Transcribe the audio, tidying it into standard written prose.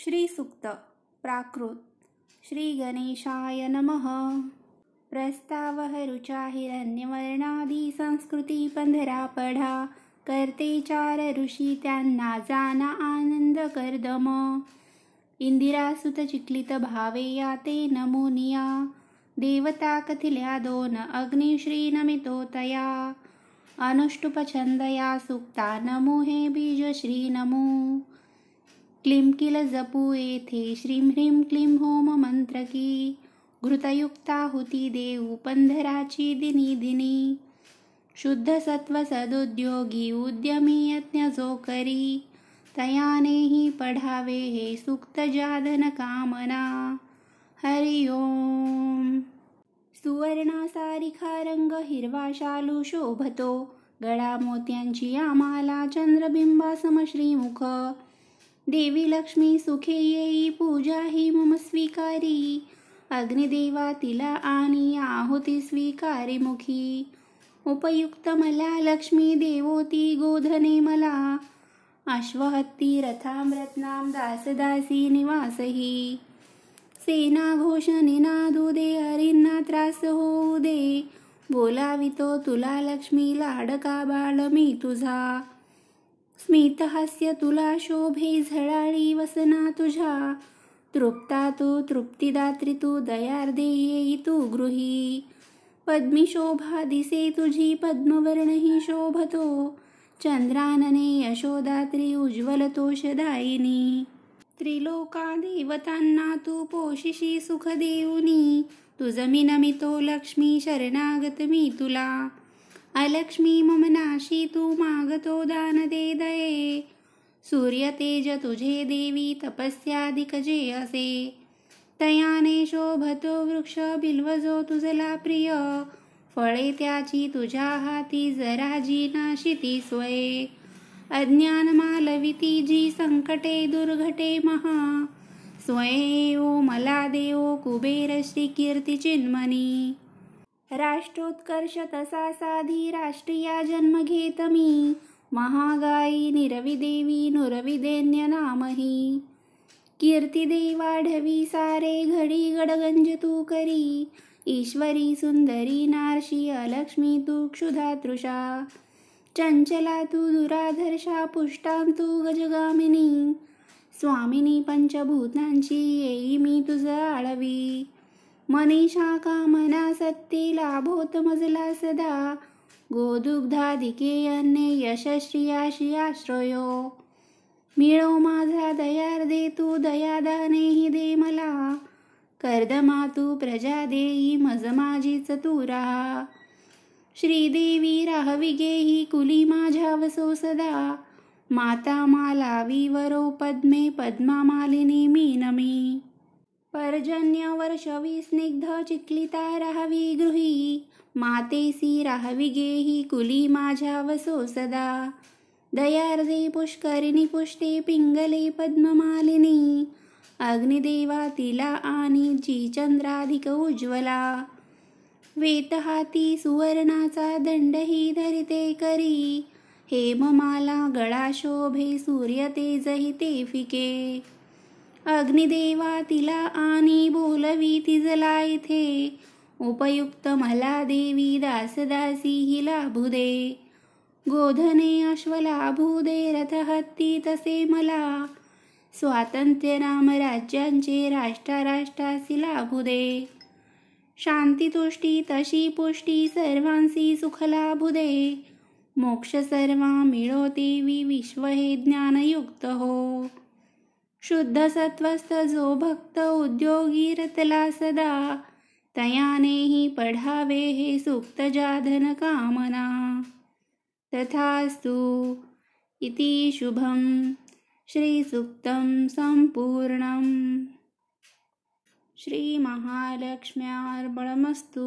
श्री सूक्त प्राकृत श्री गणेशाय नमः। प्रस्तावः ऋचा हिरण्यवर्णादी संस्कृती पंधरा पढा, करते चार ऋषी त्यांना जाना आनंद कर्दम। इंदिरा सुत चिक्लित भावे याते नमोनिया, देवता कथिल्या दोन अग्निश्री नमितो तया। अनुष्टुप छंदया सुक्ता नमो हे बीज श्री नमो। क्लीं किल जपू येथे श्रीं ह्रीं क्लीं होम मंत्र की, घृतयुक्ताहुती देऊ पंधराची दिनी दिनी। शुद्ध सत्व सदुद्योगी उद्यमी यज्ञ जो करी, तयानेही पढावे हे सूक्त जादन कामना। हरि ओम। सुवर्णा सारिखा रंग हिरवा शालू शोभतो, गळा मोत्यांची आम्हाला चंद्रबिंबा सम श्रीमुख। देवी लक्ष्मी सुखे येई पूजा ही मम स्वीकारी, अग्निदेवा तिला आणि आहुती स्वीकारी मुखी। उपयुक्त मला लक्ष्मी देवोती गोधने मला, अश्वहत्ती रथां रत्नां दासदासी निवासही। सेना घोष निनादू दे हरींना त्रास होऊ दे, बोलावितो तुला लक्ष्मी लाडका बाळ मी तुझा। स्मित हास्य तुला शोभे झळाळी वसना तुझ्या, तृप्ता तू तृप्तिदात्री तू दयार्दे येई तू गृही। पद्मी शोभा दिसे तुझी पद्मवर्णही शोभतो, चंद्रानने यशोदात्री उज्ज्वल तोषदायिनी। त्रिलोका देवतांना तू पोषिशी सुख देऊनी, तुझ मी नमितो लक्ष्मी शरणागत मी तुला। अलक्ष्मी मम नाशी तू मागतो दान दे दये, सूर्य तेज तुझे देवी तपस्याधिक जे असे। तयाने शोभतो वृक्ष बिल्व जो तुझला प्रिय, फळे त्याची तुझ्या हाती जरा जी नाशिती स्वये। अज्ञान मालविती जी संकटे दुर्घटे महा, स्वये ओ मला देवो कुबेर श्री कीर्ती चिन्मनी। राष्ट्रोत्कर्ष तसा साधी राष्ट्रीया जन्म घेत मी, महागाई निरवी देवी नुरविदेन्य नामही। कीर्ती दे वाढवी सारे घडी गडगंज तू करी, ईश्वरी सुंदरी नारशी अलक्ष्मी तू क्षुधा तृषा। चंचला तू दुराधर्षा पुष्टां तू गजगामिनी, स्वामिनी पंचभूतांची येई मी तुझ आळवी। मनीषा कामना सत्ती लाभोत मजला सदा, गोदुग्धाधिके अन्ये यशस्वी आश्रयो। मिळो माझा दयार्दे तू दयादानेही दे मला, कर्दमा तू प्रजा देई मज माझीच तू राहा। श्रीदेवी राहवी गेही कुली माझ्या वसो सदा, माता मालावी वरो पद्मे पद्मा मालिनी मी नमी। पर्जन्य वर्षवी स्निग्ध चिक्लिता राहावी गृही, मातेसी राहावी गेही कुली माझ्या वसो सदा। दयार्दे पुष्करिणी पुष्टे पिंगले पद्ममालिनी, अग्निदेवा तिला आणि जी चंद्राधिक उज्ज्वला। वेतहाती सुवर्णाचा दंडही धरिते करी, हेममाला गळा शोभे सूर्य तेजही ते फिके। अग्निदेवा तिला आणि बोलवी तिजला इथे, उपयुक्त मला देवी दासदासी ही लाभू दे। गोधने अश्व लाभू दे रथ हत्ती तसे मला, स्वातंत्र्य नाम राज्यांचे राष्ट्रासी लाभू दे। शांती तुष्टी तशी पुष्टी सर्वांसी सुख लाभू दे, मोक्ष सर्वा मिळो देवी विश्व हे ज्ञानयुक्त हो। शुद्ध सत्वस्थ जो भक्त उद्योगी रतला सदा, तयानेही पढावे हे सूक्त जाधन कामना। तथास्तु इति शुभम श्री सूक्तं संपूर्णम्। श्री महालक्ष्म्यार्पणमस्तु।